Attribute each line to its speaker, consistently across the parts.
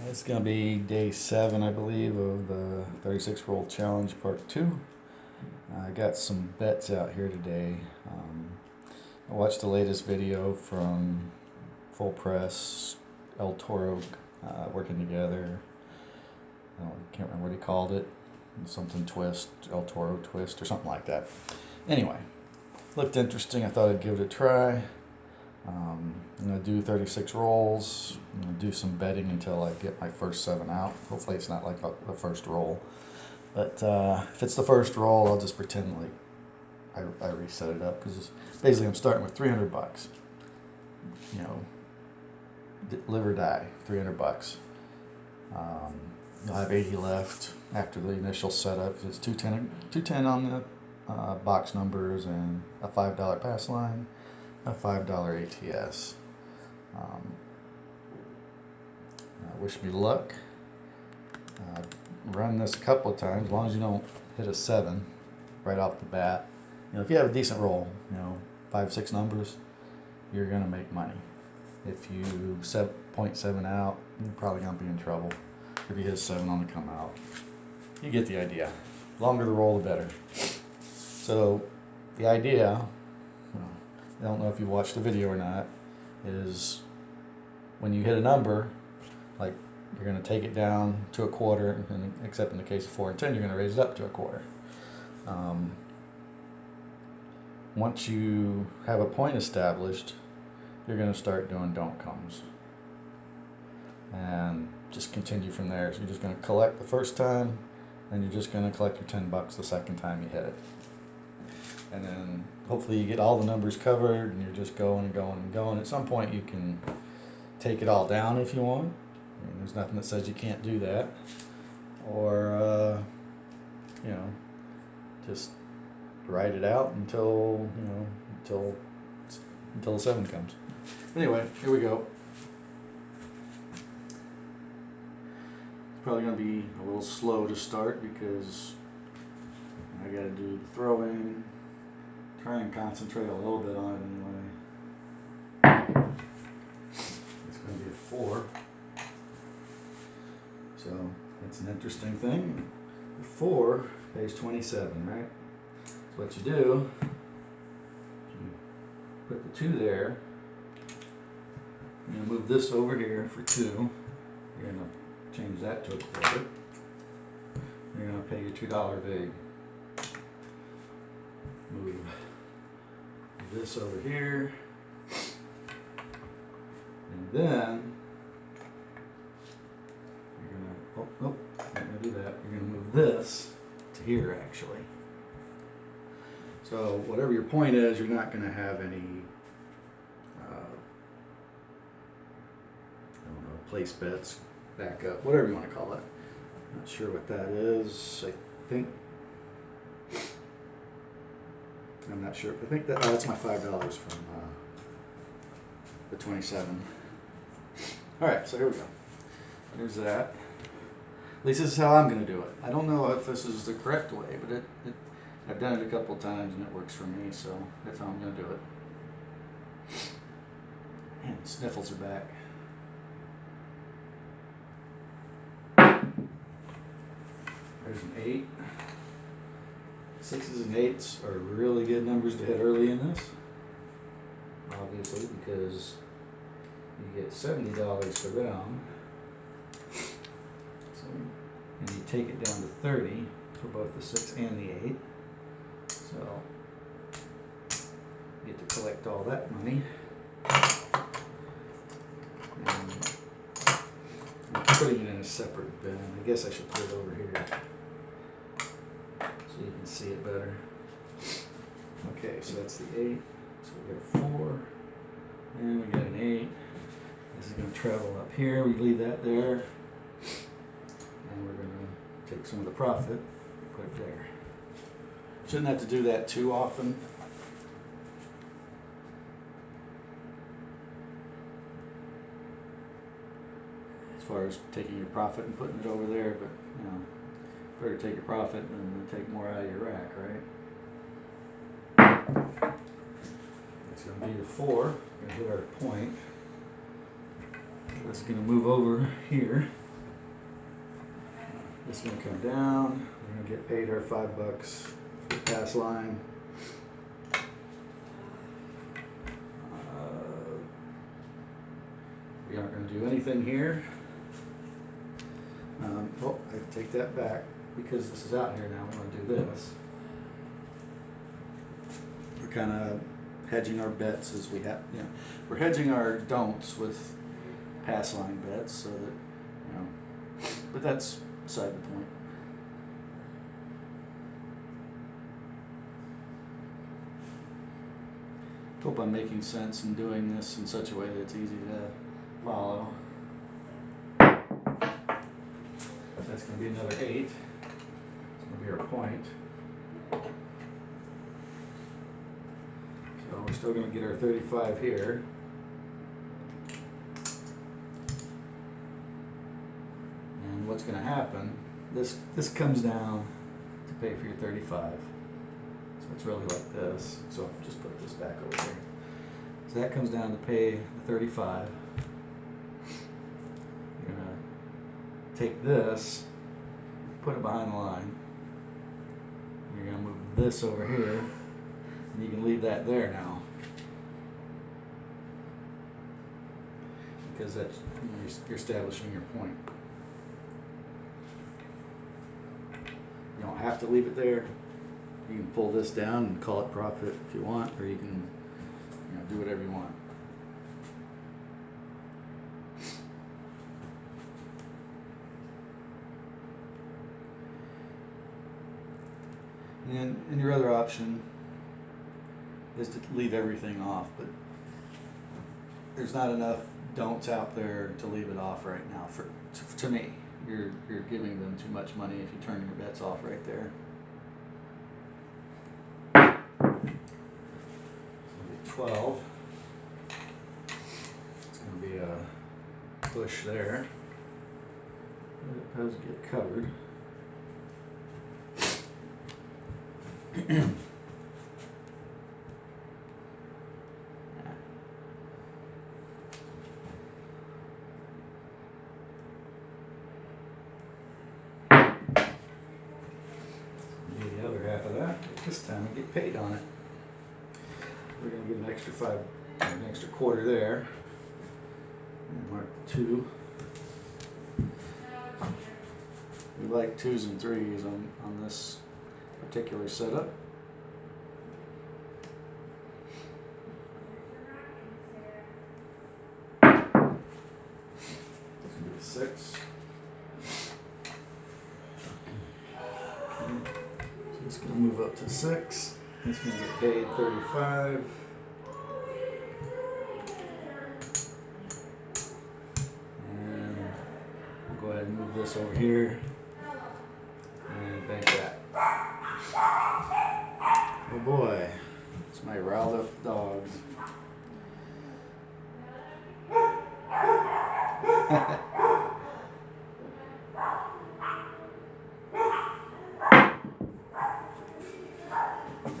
Speaker 1: It's going to be day 7, I believe, of the 36 roll challenge part 2. I got some bets out here today. I watched the latest video from Full Press, Toro working together. I can't remember what he called it. Something twist, Toro twist, or something like that. Anyway, looked interesting. I thought I'd give it a try. I'm going to do 36 rolls. I'm going to do some betting until I get my first 7 out. Hopefully it's not like the first roll. But if it's the first roll, I'll just pretend like I reset it up. Because basically I'm starting with $300. You know, live or die, $300. You'll have 80 left after the initial setup. It's 210 on the box numbers and a $5 pass line. A $5 ATS. Wish me luck. Run this a couple of times, as long as you don't hit a 7 right off the bat. You know, if you have a decent roll, 5-6 numbers, you're gonna make money. If you set 0.7 out, you're probably gonna be in trouble. If you hit a 7 on the come out, you get the idea. Longer the roll, the better. So the idea, I don't know if you watched the video or not, is when you hit a number, like you're going to take it down to a quarter, and except in the case of 4 and 10, you're going to raise it up to a quarter. Once you have a point established, you're going to start doing don't comes. And just continue from there. So you're just going to collect the first time, and you're just going to collect your $10 the second time you hit it. And then hopefully you get all the numbers covered and you're just going and going and going. At some point you can take it all down if you want. I mean, there's nothing that says you can't do that. Or, just ride it out until the 7 comes. Anyway, here we go. It's probably going to be a little slow to start because I got to do the throwing. Try and concentrate a little bit on it anyway. It's going to be a 4. So that's an interesting thing. The 4 pays 27, right? So what you do, you put the 2 there. You're going to move this over here for 2. You're going to change that to a quarter. You're going to pay your $2 vig. Move this over here, and then you're gonna, I'm gonna do that. You're gonna move this to here actually. So whatever your point is, you're not gonna have any, place bets, back up, whatever you want to call it. Not sure what that is. I think. I'm not sure. I think that's my $5 from the 27. All right, so here we go. There's that. At least this is how I'm going to do it. I don't know if this is the correct way, but I've done it a couple times and it works for me, so that's how I'm going to do it. And sniffles are back. There's an 8. 6s and 8s are really good numbers to hit early in this, obviously, because you get $70 for them. So, and you take it down to 30 for both the 6 and the 8. So you get to collect all that money. And I'm putting it in a separate bin. I guess I should put it over here, so you can see it better. Okay, so that's the 8. So we got a 4, and we got an 8. This is going to travel up here. We leave that there, and we're going to take some of the profit and put it there. Shouldn't have to do that too often. As far as taking your profit and putting it over there, but better take your profit and take more out of your rack, right? It's going to be the 4. We're going to hit our point. This is going to move over here. This is going to come down. We're going to get paid our $5 for the pass line. We aren't going to do anything here. Oh, I take that back because this is out here now. We want to do this. We're kind of hedging our bets as we have, we're hedging our don'ts with pass line bets so that, but that's beside the point. Hope I'm making sense in doing this in such a way that it's easy to follow. That's going to be another 8. It's going to be our point. So we're still going to get our 35 here. And what's going to happen, this comes down to pay for your 35. So it's really like this. So I'll just put this back over here. So that comes down to pay the 35. You're going to take this, put it behind the line. You're going to move this over here. And you can leave that there now. Because that's, you're establishing your point. You don't have to leave it there. You can pull this down and call it profit if you want, or you can do whatever you want. And your other option is to leave everything off, but there's not enough don'ts out there to leave it off right now. To me, you're giving them too much money if you turn your bets off right there. 12. It's going to be a push there. It does get covered. The other half of that, this time I get paid on it. We're going to get an extra quarter there. And mark 2. We like 2s and 3s on this particular setup. It's going to be a 6. So it's going to move up to 6. It's going to get paid 35. And we'll go ahead and move this over here and bank that. Oh boy, it's my riled up dogs.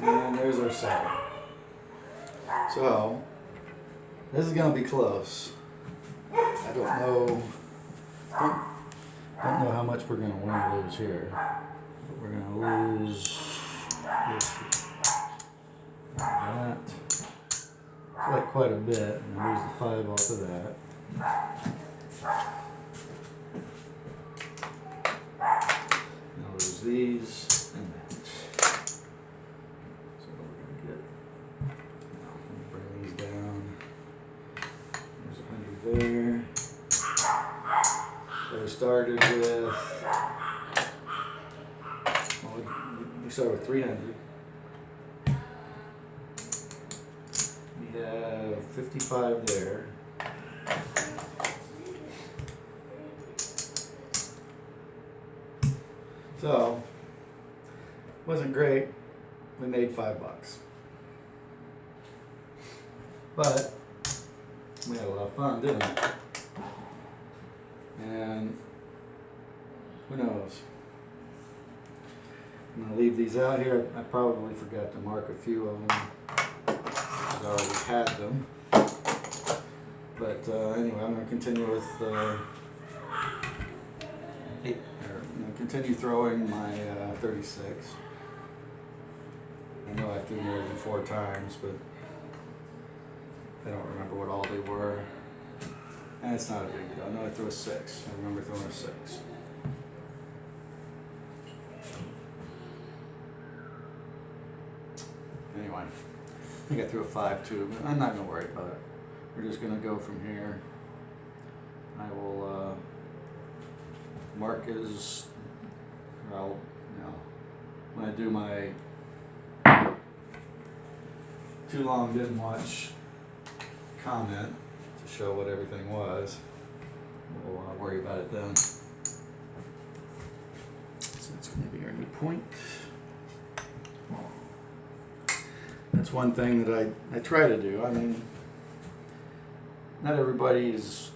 Speaker 1: And there's our 7. So this is going to be close. I don't know how much we're going to win or lose here. But we're going to lose that. Like quite a bit, and lose the 5 off of that. Now lose these and that. So we're going to get, bring these down. There's 100 there. So we started with, we started with 300. We have 55 there. So, wasn't great. We made $5. But we had a lot of fun, didn't we? And who knows? I'm going to leave these out here. I probably forgot to mark a few of them. I already had them. But anyway, I'm going to continue with continue throwing my 36. I know I threw more than 4 times, but I don't remember what all they were. And it's not a big deal. I know I threw a 6. I remember throwing a 6. Anyway, I think I threw a 5 too, but I'm not going to worry about it. We're just going to go from here. I will mark as, well, when I do my too long didn't watch comment to show what everything was, we'll worry about it then. So that's going to be our new point. That's one thing that I try to do. I mean, not everybody is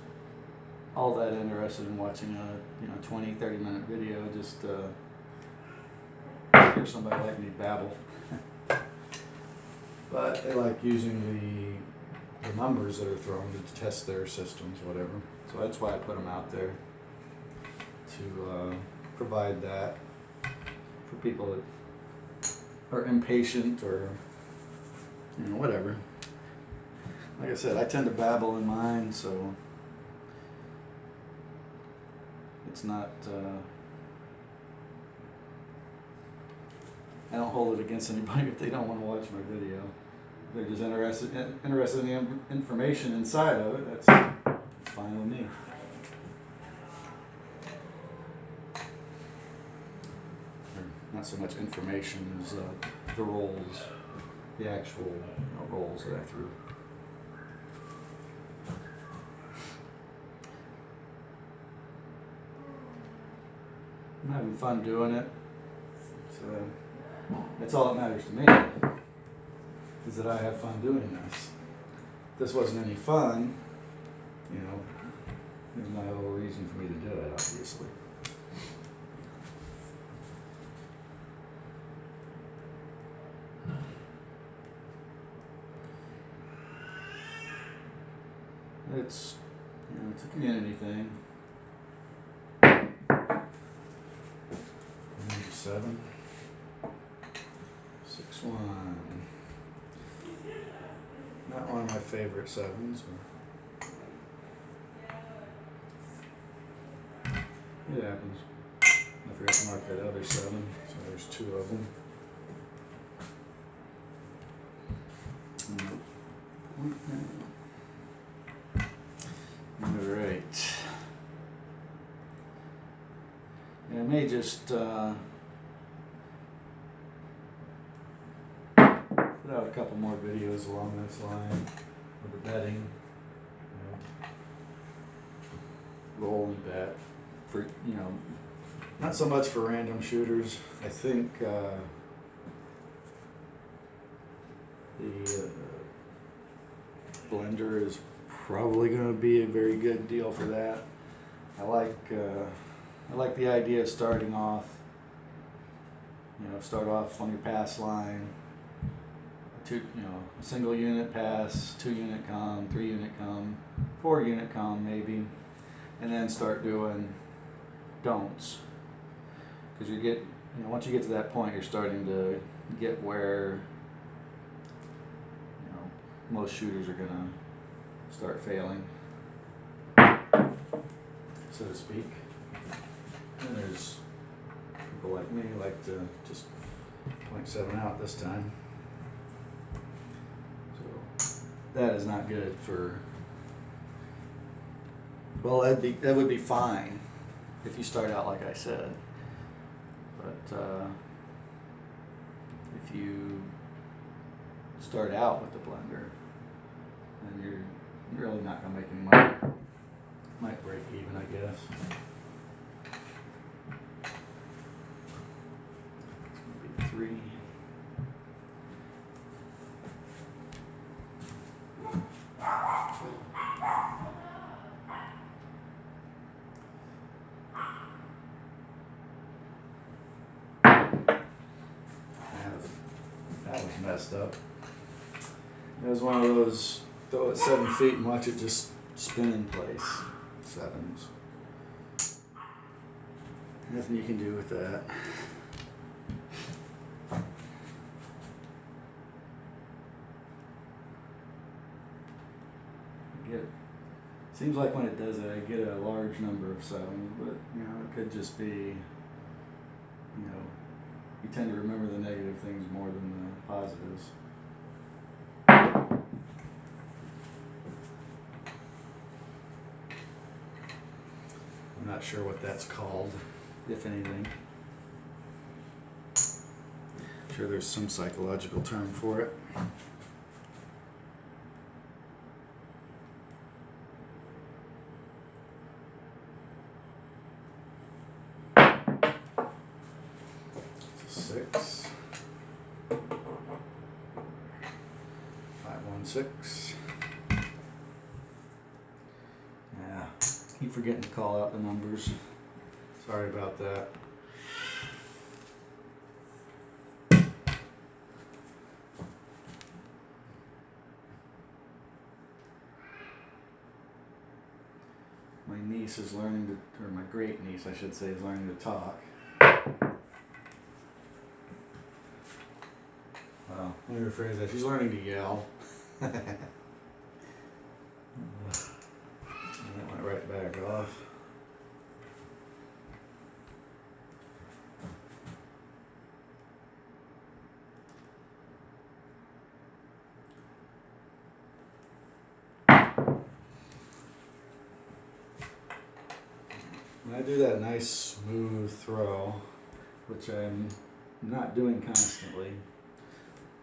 Speaker 1: all that interested in watching a 20-30 minute video just hear somebody like me babble. But they like using the numbers that are thrown to test their systems, whatever. So that's why I put them out there, to provide that for people that are impatient or whatever. Like I said, I tend to babble in mine, so it's not, I don't hold it against anybody if they don't want to watch my video. If they're just interested in the information inside of it, that's fine with me. Or not so much information as the rolls, the actual rolls that I threw. I'm having fun doing it, so that's all that matters to me, is that I have fun doing this. If this wasn't any fun, there's no reason for me to do it, obviously. It's a community thing. 7, 6, 1. Not one of my favorite 7s, but it happens. I forgot to mark that other 7, so there's 2 of them. All right. I may just put out a couple more videos along this line with the betting, roll and bet for not so much for random shooters. I think the blender is probably going to be a very good deal for that. I like the idea of starting off, start off on your pass line, single unit pass, 2 unit com, 3 unit com, 4 unit com maybe, and then start doing don'ts. Because once you get to that point, you're starting to get where, most shooters are gonna start failing, so to speak. And there's people like me who like to just 0.7 out this time. So that is not good for, well, that would be fine if you start out like I said. But if you start out with the blender, then you're really not going to make any money. Might break even, I guess. It's going to be 3. That was messed up. It was one of those, throw it 7 feet and watch it just spin in place. Sevens. Nothing you can do with that. Seems like when it does it, I get a large number of sevens, but you know, it could just be, you tend to remember the negative things more than the positives. I'm not sure what that's called, if anything. I'm sure there's some psychological term for it. Six. 516. Yeah, keep forgetting to call out the numbers. Sorry about that. My niece is learning to, or my great niece, I should say, is learning to talk. Well, let me rephrase that. She's learning to yell. And that went right back off. When I do that nice smooth throw, which I'm not doing constantly,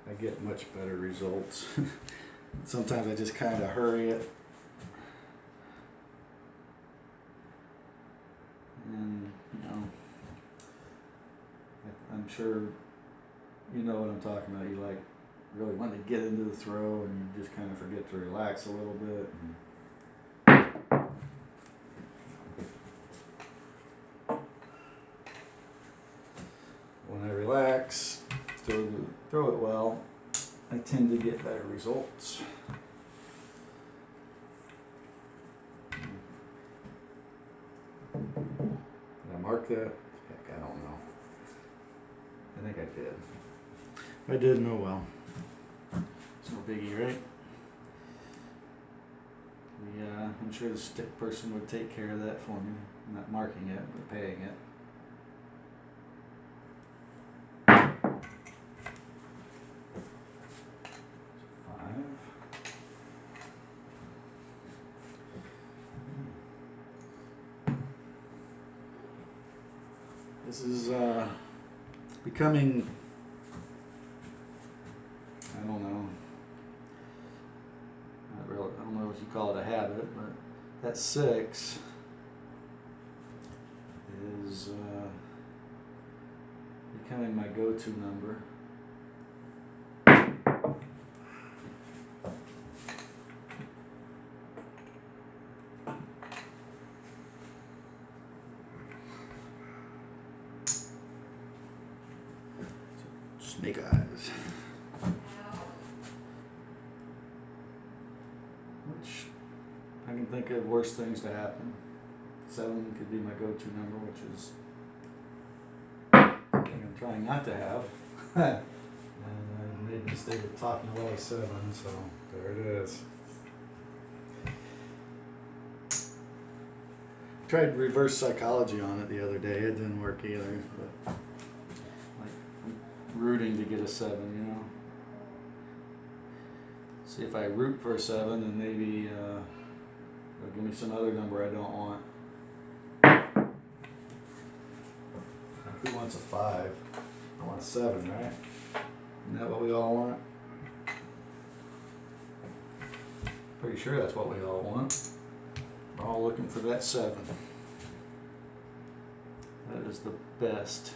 Speaker 1: I get much better results. Sometimes I just kind of hurry it. And, I'm sure you know what I'm talking about. You like really want to get into the throw and you just kind of forget to relax a little bit. When I relax, throw it well, I tend to get better results. Did I mark that? Heck, I don't know. I think I did. If I did, no well. It's no biggie, right? I'm sure the stick person would take care of that for me. I'm not marking it, but paying it. This is becoming, I don't know, I don't know if you call it a habit, but that 6 is becoming my go-to number. Snake eyes. Which I can think of worse things to happen. 7 could be my go-to number, which is something I'm trying not to have. And I made the mistake of talking away 7, so there it is. Tried reverse psychology on it the other day. It didn't work either. But rooting to get a 7, See if I root for a 7, then maybe they'll give me some other number I don't want. Who wants a 5? I want a 7, right? Isn't that what we all want? Pretty sure that's what we all want. We're all looking for that 7. That is the best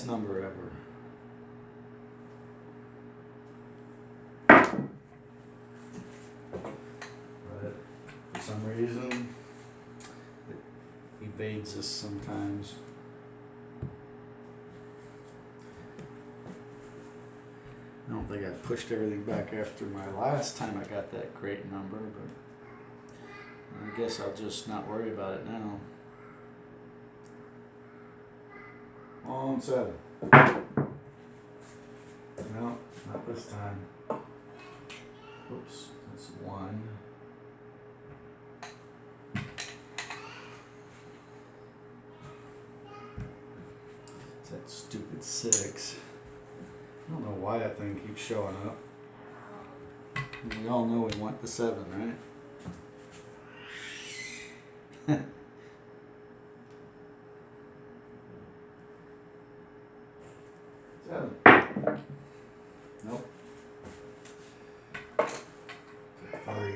Speaker 1: number ever. But for some reason, it evades us sometimes. I don't think I pushed everything back after my last time I got that great number, but I guess I'll just not worry about it now. On 7. No, not this time. Oops, that's 1. It's that stupid 6. I don't know why that thing keeps showing up. And we all know we want the 7, right? Seven. Nope. 3.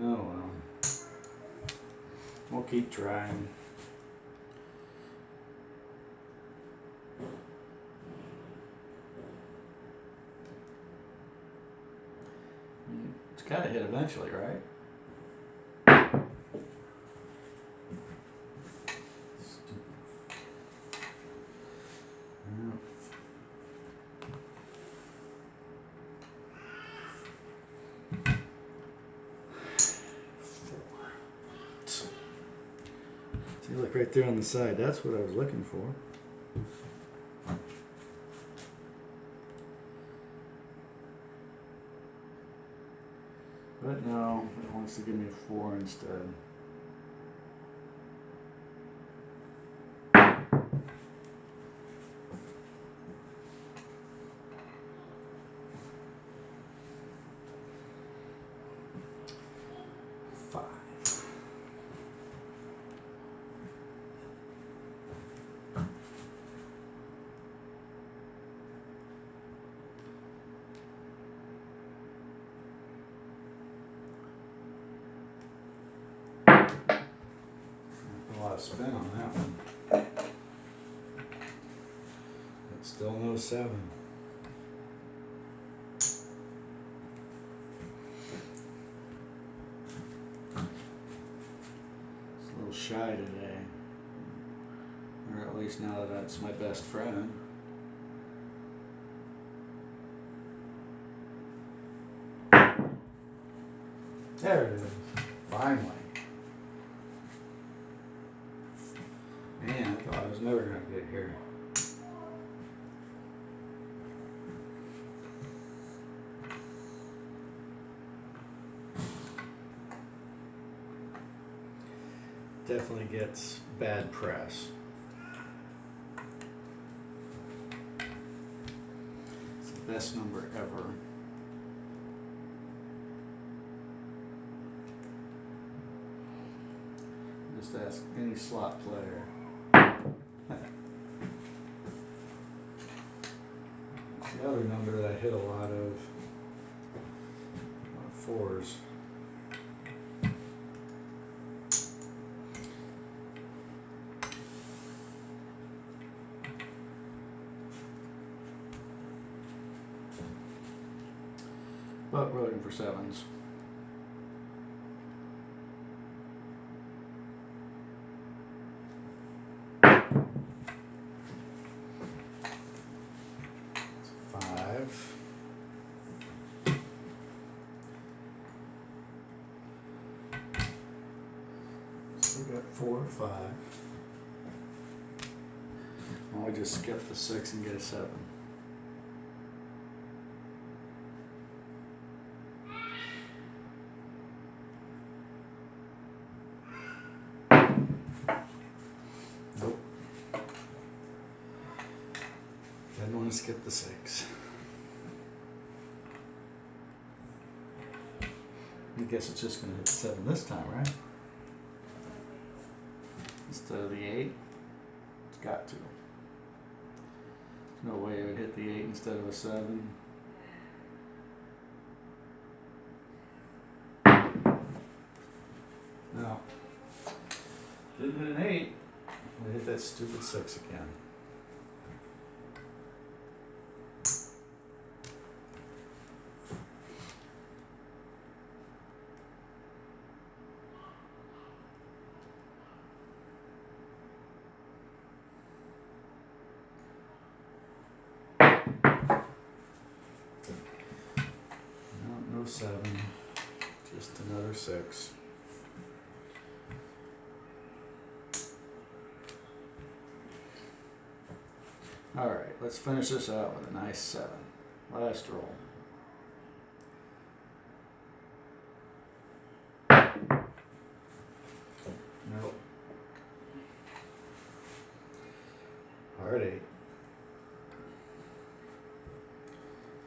Speaker 1: Oh well. We'll keep trying. It's gotta hit eventually, right? See, look right there on the side. That's what I was looking for. But no, it wants to give me a 4 instead. A lot of spin on that one. But still no 7. It's a little shy today. Or at least now that that's my best friend. There it is. Finally. Man, I thought I was never going to get here. Definitely gets bad press. It's the best number ever. Just ask any slot player. It's the other number that I hit a lot of 4s. But we're looking for 7s. So we got 4 or 5. Well, we just skip the 6 and get a 7. Nope. Didn't want to skip the 6. I guess it's just going to hit 7 this time, right? Instead of the 8. It's got to. There's no way it would hit the 8 instead of a 7. No. Didn't hit an 8. We hit that stupid 6 again. No 7. another 6. Alright, let's finish this out with a nice 7. Last roll. Nope. Hard 8.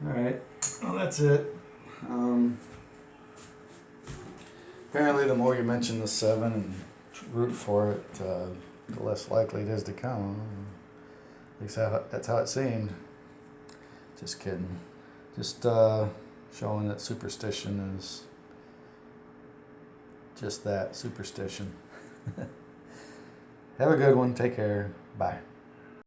Speaker 1: Alright, well that's it. Apparently the more you mention the 7 and root for it, the less likely it is to come. At least that's how it seemed. Just kidding. Just showing that superstition is just that, superstition. Have a good one. Take care. Bye.